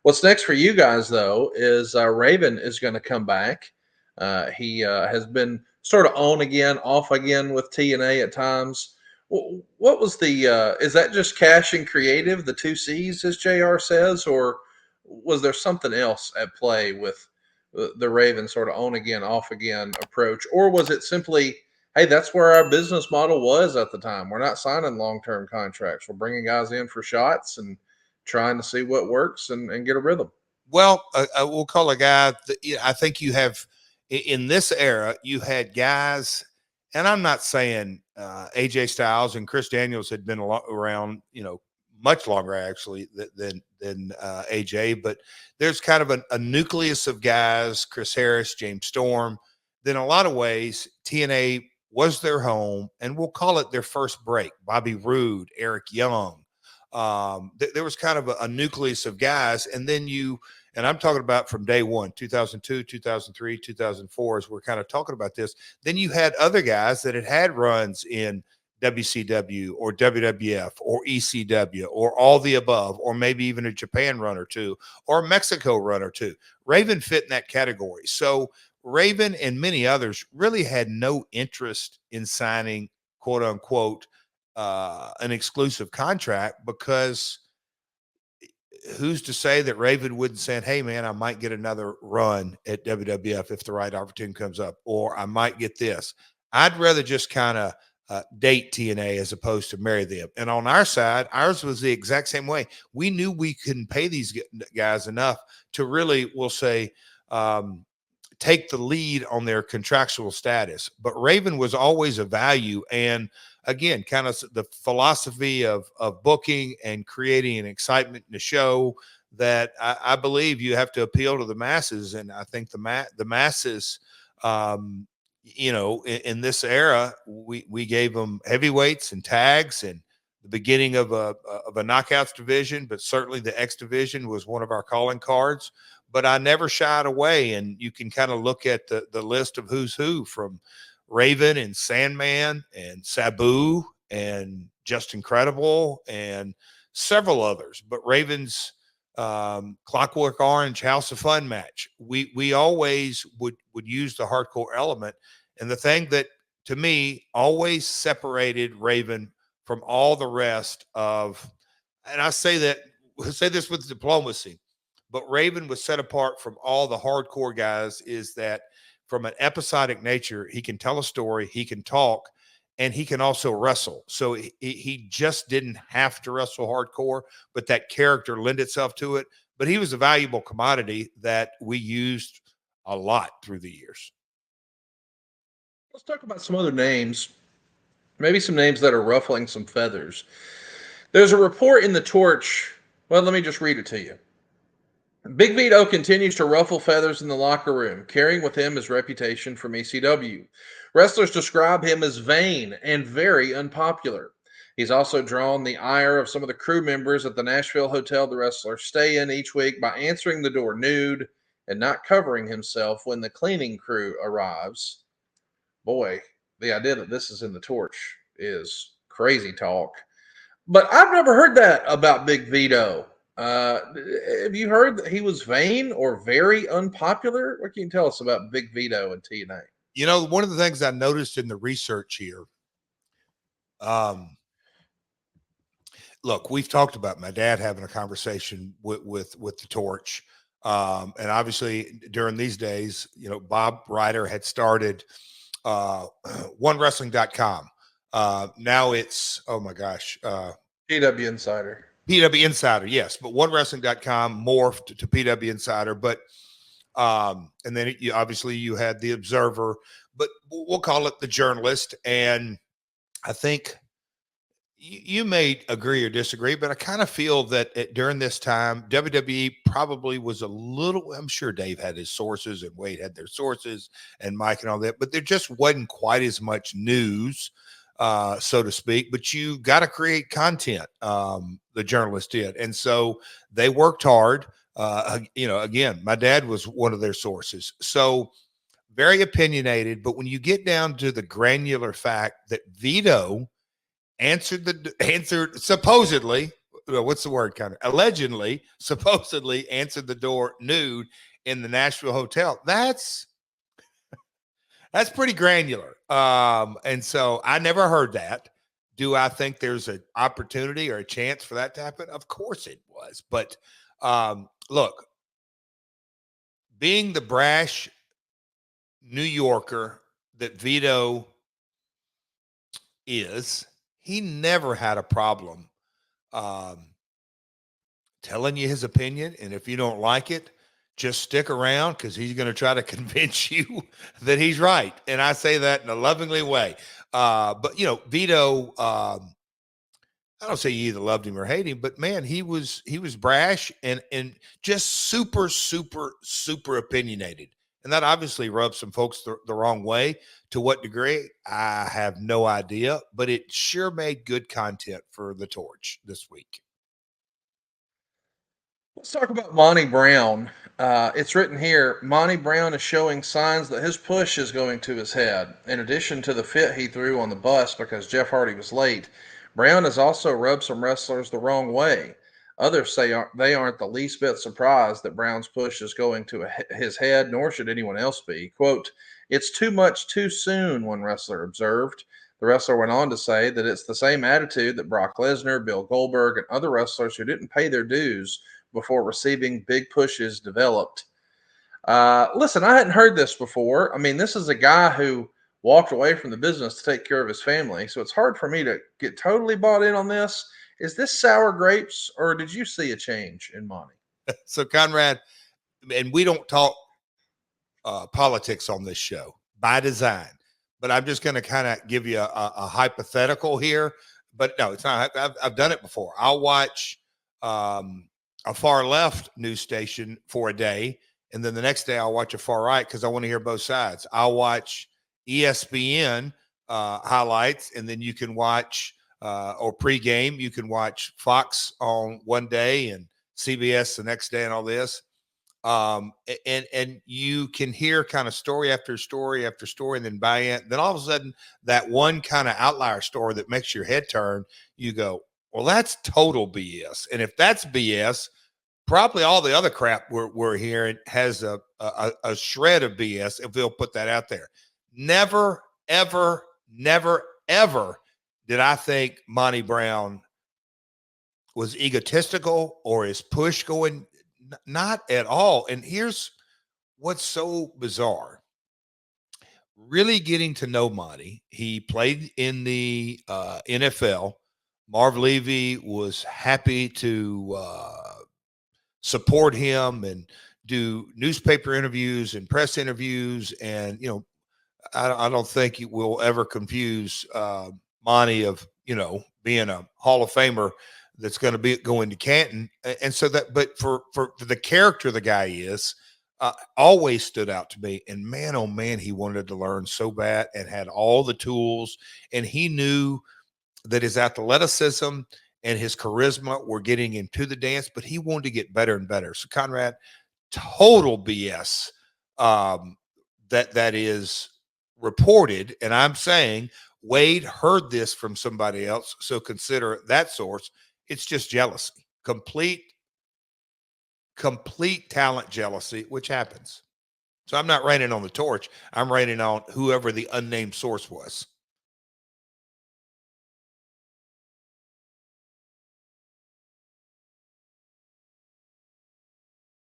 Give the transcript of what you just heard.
What's next for you guys, though, is Raven is going to come back. He has been sort of on again, off again with TNA at times. What was the? Is that just cash and creative, the two C's, as JR says, or was there something else at play with the Raven sort of on again, off again approach, or was it simply, hey, that's where our business model was at the time? We're not signing long term contracts. We're bringing guys in for shots and trying to see what works and get a rhythm. Well, we'll call a guy. I think you have in this era, you had guys, and I'm not saying AJ Styles and Chris Daniels had been around, much longer actually than AJ, but there's kind of a nucleus of guys: Chris Harris, James Storm. Then, a lot of ways, TNA was their home, and we'll call it their first break. Bobby Roode, Eric Young. There was kind of a nucleus of guys, and then and I'm talking about from day one, 2002, 2003, 2004, as we're kind of talking about this. Then you had other guys that had runs in WCW or WWF or ECW or all the above, or maybe even a Japan run or two or a Mexico run or two. Raven fit in that category. So Raven and many others really had no interest in signing, quote unquote, an exclusive contract, because who's to say that Raven wouldn't say, hey, man, I might get another run at WWF if the right opportunity comes up, or I might get this. I'd rather just kind of date TNA as opposed to marry them. And on our side, ours was the exact same way. We knew we couldn't pay these guys enough to really, we'll say, take the lead on their contractual status. But Raven was always a value. And again, kind of the philosophy of booking and creating an excitement in the show that I believe you have to appeal to the masses. And I think the masses, in this era, we gave them heavyweights and tags and the beginning of a knockouts division, but certainly the X division was one of our calling cards. But I never shied away, and you can kind of look at the list of who's who, from Raven and Sandman and Sabu and Just Incredible and several others. But Raven's Clockwork Orange House of Fun match, we always would use the hardcore element. And the thing that, to me, always separated Raven from all the rest of, and I say this with diplomacy, but Raven was set apart from all the hardcore guys, is that from an episodic nature, he can tell a story, he can talk, and he can also wrestle. So he just didn't have to wrestle hardcore, but that character lent itself to it. But he was a valuable commodity that we used a lot through the years. Let's talk about some other names, maybe some names that are ruffling some feathers. There's a report in the Torch. Well, let me just read it to you. Big Vito continues to ruffle feathers in the locker room, carrying with him his reputation from ECW. Wrestlers describe him as vain and very unpopular. He's also drawn the ire of some of the crew members at the Nashville hotel the wrestlers stay in each week by answering the door nude and not covering himself when the cleaning crew arrives. Boy, the idea that this is in the Torch is crazy talk. But I've never heard that about Big Vito. Have you heard that he was vain or very unpopular? What can you tell us about Big Vito and TNA? One of the things I noticed in the research here, look, we've talked about my dad having a conversation with the Torch. And obviously during these days, Bob Ryder had started OneWrestling.com. Now it's, oh my gosh, PW Insider. PW Insider, yes, but OneWrestling.com morphed to PW Insider. But and then obviously you had the Observer, but we'll call it the Journalist. And I think you may agree or disagree, but I kind of feel that during this time, WWE probably was a little, I'm sure Dave had his sources and Wade had their sources and Mike and all that, but there just wasn't quite as much news, so to speak. But you got to create content. The Journalist did. And so they worked hard. Again, my dad was one of their sources. So very opinionated. But when you get down to the granular fact that Vito answered supposedly, what's the word, Connor? Allegedly, supposedly answered the door nude in the Nashville hotel. That's pretty granular. And so I never heard that. Do I think there's an opportunity or a chance for that to happen? Of course it was. But look, being the brash New Yorker that Vito is, he never had a problem um, telling you his opinion. And if you don't like it, just stick around because he's going to try to convince you that he's right. And I say that in a lovingly way. But, you know, Vito, I don't say you either loved him or hate him, but man, he was brash and just super, super, super opinionated. And that obviously rubs some folks the wrong way. To what degree, I have no idea, but it sure made good content for the Torch this week. Let's talk about Monty Brown. It's written here Monty Brown is showing signs that his push is going to his head. In addition to the fit he threw on the bus because Jeff Hardy was late, Brown has also rubbed some wrestlers the wrong way. Others say they aren't the least bit surprised that Brown's push is going to his head, nor should anyone else be. Quote, "It's too much too soon," one wrestler observed. The wrestler went on to say that it's the same attitude that Brock Lesnar, Bill Goldberg, and other wrestlers who didn't pay their dues before receiving big pushes developed. Listen, I hadn't heard this before. I mean, this is a guy who walked away from the business to take care of his family. So it's hard for me to get totally bought in on this. Is this sour grapes or did you see a change in Monty? So, Conrad, and we don't talk politics on this show by design, but I'm just going to kind of give you a hypothetical here. But no, it's not. I've done it before. I'll watch a far left news station for a day, and then the next day I'll watch a far right because I want to hear both sides. I'll watch ESPN highlights, and then you can watch or pregame. You can watch Fox on one day and CBS the next day, and all this. And you can hear kind of story after story after story, and then buy in. Then all of a sudden, that one kind of outlier story that makes your head turn, you go, well, that's total BS. And if that's BS, probably all the other crap we're hearing has a shred of BS, if we'll put that out there. Never, ever, never, ever did I think Monty Brown was egotistical or his push going. Not at all. And here's what's so bizarre. Really getting to know Monty. He played in the NFL. Marv Levy was happy to support him and do newspaper interviews and press interviews. And, you know, I don't think you will ever confuse Monty of, you know, being a Hall of Famer that's going to be going to Canton. And so that, but for the character the guy is, always stood out to me. And man, oh man, he wanted to learn so bad and had all the tools. And he knew that his athleticism and his charisma were getting him to the dance, but he wanted to get better and better. So Conrad, total BS that is reported. And I'm saying Wade heard this from somebody else. So consider that source. It's just jealousy, complete talent jealousy, which happens. So I'm not raining on the Torch. I'm raining on whoever the unnamed source was.